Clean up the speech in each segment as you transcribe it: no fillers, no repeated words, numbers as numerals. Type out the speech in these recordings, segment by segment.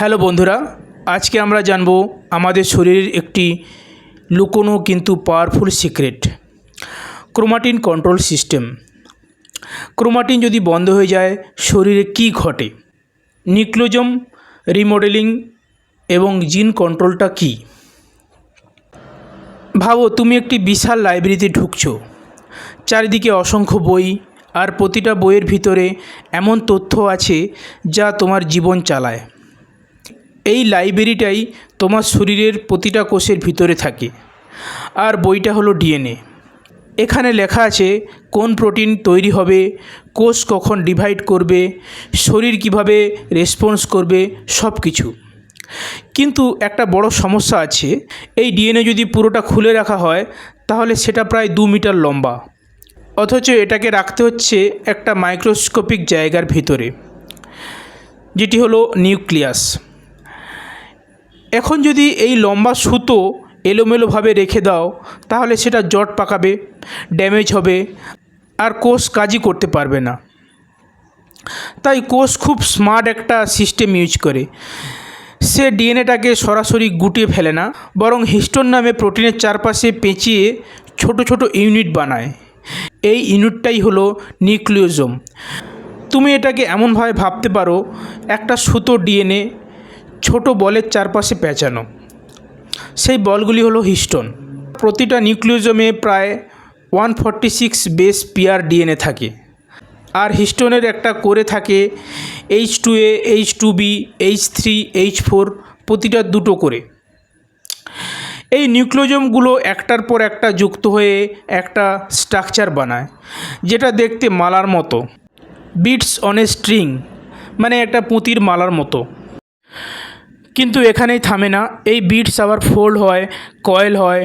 Hello বন্ধুরা, আজকে আমরা জানব আমাদের শরীরের একটি লুকোনো কিন্তু powerful secret, chromatin control system. Chromatin যদি বন্ধ হয়ে যায় শরীরে কি ঘটে, নিউক্লিওজোম রিমডেলিং এবং জিন কন্ট্রোলটা কি। ভাবো তুমি একটি বিশাল লাইব্রেরিতে ঢুকছো, চারিদিকে অসংখ্য বই, আর প্রতিটা বইয়ের ভিতরে এমন তথ্য আছে যা তোমার জীবন চালায়। এই লাইব্রেরিটাই তোমার শরীরের প্রতিটা কোষের ভিতরে থাকে, আর বইটা হলো ডিএনএ। এখানে লেখা আছে কোন প্রোটিন তৈরি হবে, কোষ কখন ডিভাইড করবে, শরীর কিভাবে রেসপন্স করবে, সব কিছু। কিন্তু একটা বড় সমস্যা আছে, এই ডিএনএ যদি পুরোটা খুলে রাখা হয় তাহলে সেটা প্রায় 2 মিটার লম্বা, অথচ এটাকে রাখতে হচ্ছে একটা মাইক্রোস্কোপিক জায়গার ভিতরে, যেটি হলো নিউক্লিয়াস। এখন যদি এই লম্বা সুতো এলোমেলোভাবে রেখে দাও তাহলে সেটা জট পাকাবে, ড্যামেজ হবে, আর কোষ কাজই করতে পারবে না। তাই কোষ খুব স্মার্ট একটা সিস্টেম ইউজ করে। সে ডিএনএটাকে সরাসরি গুটিয়ে ফেলে না, বরং হিস্টোন নামে প্রোটিনের চারপাশে পেঁচিয়ে ছোট ছোট ইউনিট বানায়। এই ইউনিটটাই হলো নিউক্লিওজোম। তুমি এটাকে এমনভাবে ভাবতে পারো, একটা সুতো ডিএনএ ছোট বলের চারপাশে পেঁচানো। সেই বলগুলি হলো হিস্টোন। প্রতিটা নিউক্লিওজোমে প্রায় 146 বেস পেয়ার ডিএনএ থাকে, আর হিস্টোনের একটা করে থাকে H2A, H2B, H3, H4, প্রতিটা 2টো করে। এই নিউক্লিওজোমগুলো একটার পর একটা যুক্ত হয়ে একটা স্ট্রাকচার বানায়, যেটা দেখতে মালার মতো, বিটস অন এ স্ট্রিং, মানে একটা পুঁতির মালার মতো। কিন্তু এখানেই থামে না, এই বিটস আবার ফোল্ড হয়, কয়েল হয়,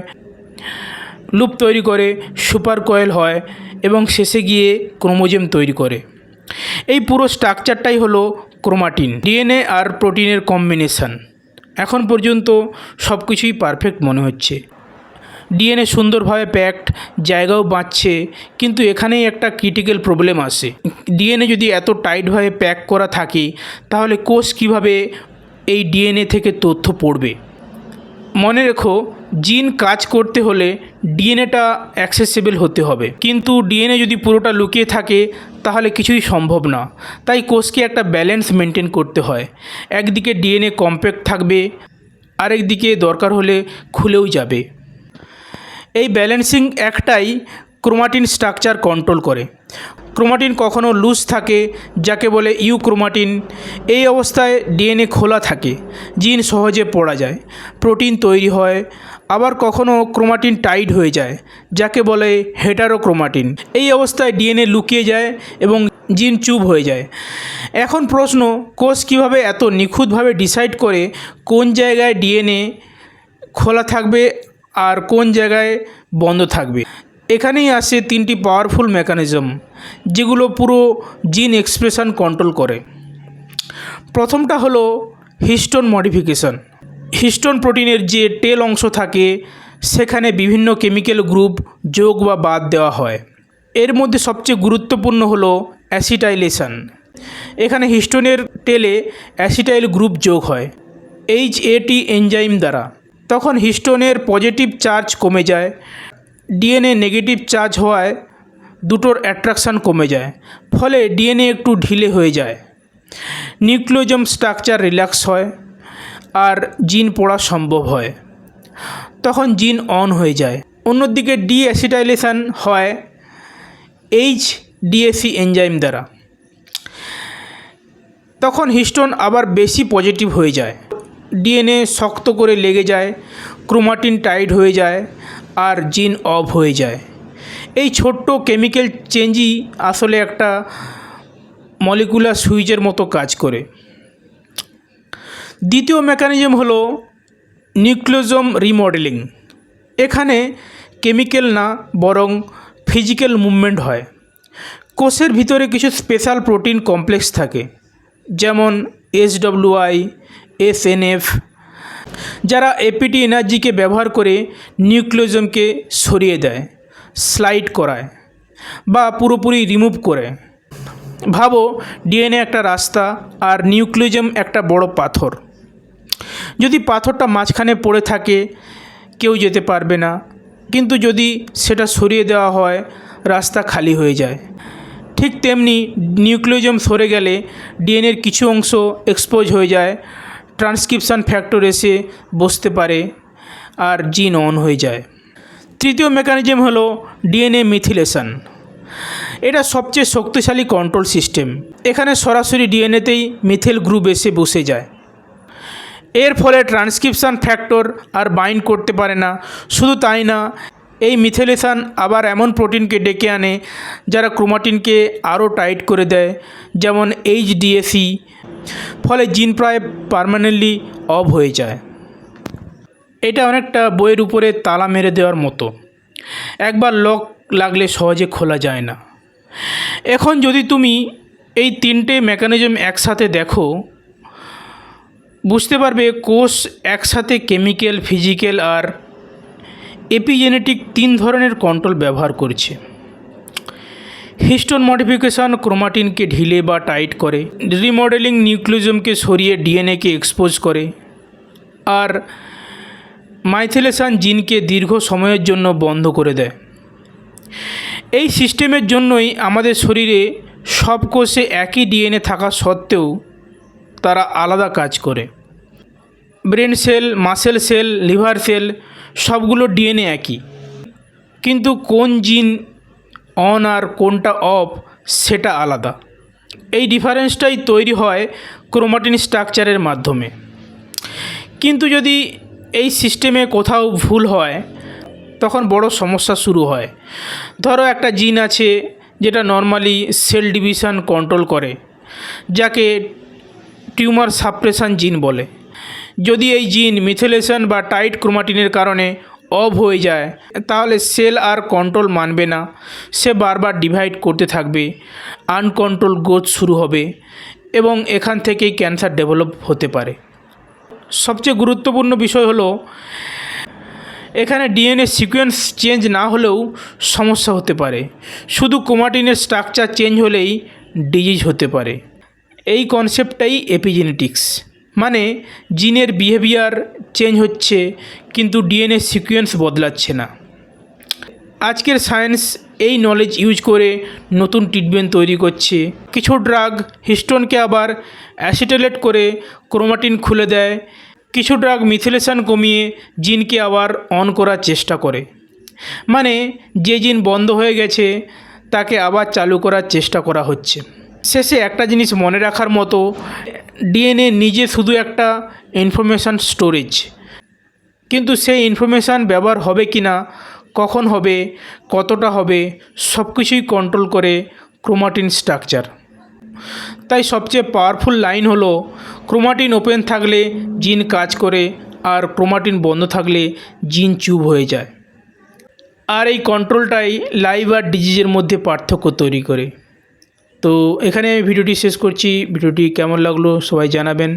লুপ তৈরি করে, সুপার কয়েল হয় এবং শেষে গিয়ে ক্রোমোজোম তৈরি করে। এই পুরো স্ট্রাকচারটাই হলো ক্রোমাটিন, ডিএনএ আর প্রোটিনের কম্বিনেশান। এখন পর্যন্ত সব কিছুই পারফেক্ট মনে হচ্ছে, ডিএনএ সুন্দরভাবে প্যাকড, জায়গাও বাঁচছে। কিন্তু এখানেই একটা ক্রিটিক্যাল প্রবলেম আসে। ডিএনএ যদি এত টাইটভাবে প্যাক করা থাকে তাহলে কোষ কীভাবে এই ডিএনএ থেকে তথ্য পড়বে? মনে রেখো, জিন কাজ করতে হলে ডিএনএটা অ্যাক্সেসিবল হতে হবে, কিন্তু ডিএনএ যদি পুরোটা লুকিয়ে থাকে তাহলে কিছুই সম্ভব না। তাই কোষকে একটা ব্যালেন্স মেনটেন করতে হয়। একদিকে ডিএনএ কম্প্যাক্ট থাকবে, আরেকদিকে দরকার হলে খুলেও যাবে। এই ব্যালেন্সিং একটাই ক্রোমাটিন স্ট্রাকচার কন্ট্রোল করে। ক্রোমাটিন কখনো লুজ থাকে, যাকে বলে ইউক্রোমাটিন। এই অবস্থায় ডিএনএ খোলা থাকে, জিন সহজে পড়া যায়, প্রোটিন তৈরি হয়। আবার কখনো ক্রোমাটিন টাইট হয়ে যায়, যাকে বলে হেটারোক্রোমাটিন। এই অবস্থায় ডিএনএ লুকিয়ে যায় এবং জিন চুপ হয়ে যায়। এখন প্রশ্ন, কোষ কীভাবে এত নিখুঁতভাবে ডিসাইড করে কোন জায়গায় ডিএনএ খোলা থাকবে আর কোন জায়গায় বন্ধ থাকবে? এখানেই আসে 3টি পাওয়ারফুল মেকানিজম, যেগুলো পুরো জিন এক্সপ্রেশন কন্ট্রোল করে। প্রথমটা হলো হিস্টোন মডিফিকেশন। হিস্টোন প্রোটিনের যে টেল অংশ থাকে সেখানে বিভিন্ন কেমিক্যাল গ্রুপ যোগ বা বাদ দেওয়া হয়। এর মধ্যে সবচেয়ে গুরুত্বপূর্ণ হলো অ্যাসিটাইলেশন। এখানে হিস্টোনের টেলে অ্যাসিটাইল গ্রুপ যোগ হয় HAT এনজাইম দ্বারা। তখন হিস্টোনের পজিটিভ চার্জ কমে যায়, ডিএনএ নেগেটিভ চার্জ হওয়ায় দুটোর অ্যাট্রাকশান কমে যায়, ফলে ডিএনএ একটু ঢিলে হয়ে যায়। নিউক্লিওজোম স্ট্রাকচার রিল্যাক্স হয় আর জিন পড়া সম্ভব হয়। তখন জিন অন হয়ে যায়। অন্যদিকে ডিঅ্যাসিটাইলেশন হয় HDAC এনজাইম দ্বারা। তখন হিস্টোন আবার বেশি পজিটিভ হয়ে যায়, ডিএনএ শক্ত করে লেগে যায়, ক্রোমাটিন টাইট হয়ে যায় আর জিন অফ হয়ে যায়। এই ছোট্ট কেমিক্যাল চেঞ্জই আসলে একটা মলিকুলার সুইচের মতো কাজ করে। দ্বিতীয় মেকানিজম হলো নিউক্লিওজোম রিমডেলিং। এখানে কেমিক্যাল না, বরং ফিজিক্যাল মুভমেন্ট হয়। কোষের ভিতরে কিছু স্পেশাল প্রোটিন কমপ্লেক্স থাকে, যেমন SWI, SNF, যারা এপিটি এনার্জিকে ব্যবহার করে নিউক্লিওজোমকে সরিয়ে দেয়, স্লাইড করায় বা পুরোপুরি রিমুভ করে। ভাবো ডিএনএ একটা রাস্তা আর নিউক্লিওজোম একটা বড় পাথর। যদি পাথরটা মাঝখানে পড়ে থাকে কেউ যেতে পারবে না, কিন্তু যদি সেটা সরিয়ে দেওয়া হয় রাস্তা খালি হয়ে যায়। ঠিক তেমনি নিউক্লিওজোম সরে গেলে ডিএনএর কিছু অংশ এক্সপোজ হয়ে যায়, ট্রান্সক্রিপশন ফ্যাক্টর এসে বসতে পারে আর জিন অন হয়ে যায়। তৃতীয় মেকানিজম হলো ডিএনএ মিথিলেশন। এটা সবচেয়ে শক্তিশালী কন্ট্রোল সিস্টেম। এখানে সরাসরি ডিএনএতেই মিথেল গ্রুপ এসে বসে যায়। এর ফলে ট্রান্সক্রিপশন ফ্যাক্টর আর বাইন্ড করতে পারে না। শুধু তাই না, এই মিথিলেশন আবার এমন প্রোটিনকে ডেকে আনে যারা ক্রোমাটিনকে আরও টাইট করে দেয়, যেমন HDAC। ফলে জিন প্রায় পার্মানেন্টলি অফ হয়ে যায়। এটা অনেকটা বইয়ের উপরে তালা মেরে দেওয়ার মতো, একবার লক লাগলে সহজে খোলা যায় না। এখন যদি তুমি এই তিনটে মেকানিজম একসাথে দেখো, বুঝতে পারবে কোষ একসাথে কেমিক্যাল, ফিজিক্যাল আর এপিজেনেটিক 3 ধরনের কন্ট্রোল ব্যবহার করছে। হিস্টোন মডিফিকেশন ক্রোমাটিনকে ঢিলে বা টাইট করে, রিমডেলিং নিউক্লিওজোমকে সরিয়ে ডিএনএকে এক্সপোজ করে, আর মাইথিলেশন জিনকে দীর্ঘ সময়ের জন্য বন্ধ করে দেয়। এই সিস্টেমের জন্যই আমাদের শরীরে সব কোষে একই ডিএনএ থাকা সত্ত্বেও তারা আলাদা কাজ করে। Brain cell, muscle cell, liver cell সবগুলো ডিএনএ একই, কিন্তু কোন জিন অন আর কোনটা অফ সেটা আলাদা। এই ডিফারেন্সটাই তৈরি হয় ক্রোমাটিন স্ট্রাকচারের মাধ্যমে। কিন্তু যদি এই সিস্টেমে কোথাও ভুল হয় তখন বড় সমস্যা শুরু হয়। ধরো একটা জিন আছে যেটা নর্মালি সেল ডিভিশন কন্ট্রোল করে, যাকে টিউমার সাপ্রেশন জিন বলে। যদি এই জিন মিথিলেশন বা টাইট ক্রোমাটিনের কারণে অফ হয়ে যায় তাহলে সেল আর কন্ট্রোল মানবে না, সে বারবার ডিভাইড করতে থাকবে, আনকন্ট্রোল গ্রোথ শুরু হবে এবং এখান থেকেই ক্যান্সার ডেভেলপ হতে পারে। সবচেয়ে গুরুত্বপূর্ণ বিষয় হলো এখানে ডিএনএ সিকোয়েন্স চেঞ্জ না হলেও সমস্যা হতে পারে, শুধু ক্রোমাটিনের স্ট্রাকচার চেঞ্জ হলেই ডিজিজ হতে পারে। এই কনসেপ্টটাই এপিজেনেটিক্স, মানে জিনের বিহেভিয়ার চেঞ্জ হচ্ছে কিন্তু ডিএনএ সিকোয়েন্স বদলাচ্ছে না। আজকের সায়েন্স এই নলেজ ইউজ করে নতুন ট্রিটমেন্ট তৈরি করছে। কিছু ড্রাগ হিস্টোনকে আবার অ্যাসিটাইলেট করে ক্রোমাটিন খুলে দেয়, কিছু ড্রাগ মিথিলেশন কমিয়ে জিনকে আবার অন করার চেষ্টা করে, মানে যে জিন বন্ধ হয়ে গেছে তাকে আবার চালু করার চেষ্টা করা হচ্ছে। শেষে একটা জিনিস মনে রাখার মতো, ডিএনএ নিজে শুধু একটা ইনফরমেশান স্টোরেজ, কিন্তু সেই ইনফরমেশান ব্যবহার হবে কি না, কখন হবে, কতটা হবে, সব কিছুই কন্ট্রোল করে ক্রোমাটিন স্ট্রাকচার। তাই সবচেয়ে পাওয়ারফুল লাইন হলো ক্রোমাটিন ওপেন থাকলে জিন কাজ করে আর ক্রোমাটিন বন্ধ থাকলে জিন চুপ হয়ে যায়। আর এই কন্ট্রোলটাই লাইভ আর ডিজিজের মধ্যে পার্থক্য তৈরি করে। তো এখানে আমি ভিডিওটি শেষ করছি। ভিডিওটি কেমন লাগলো সবাই জানাবেন,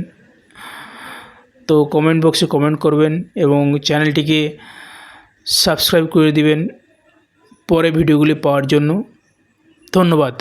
তো কমেন্ট বক্সে কমেন্ট করবেন এবং চ্যানেলটিকে সাবস্ক্রাইব করে দিবেন পরে ভিডিওগুলি পাওয়ার জন্য। ধন্যবাদ।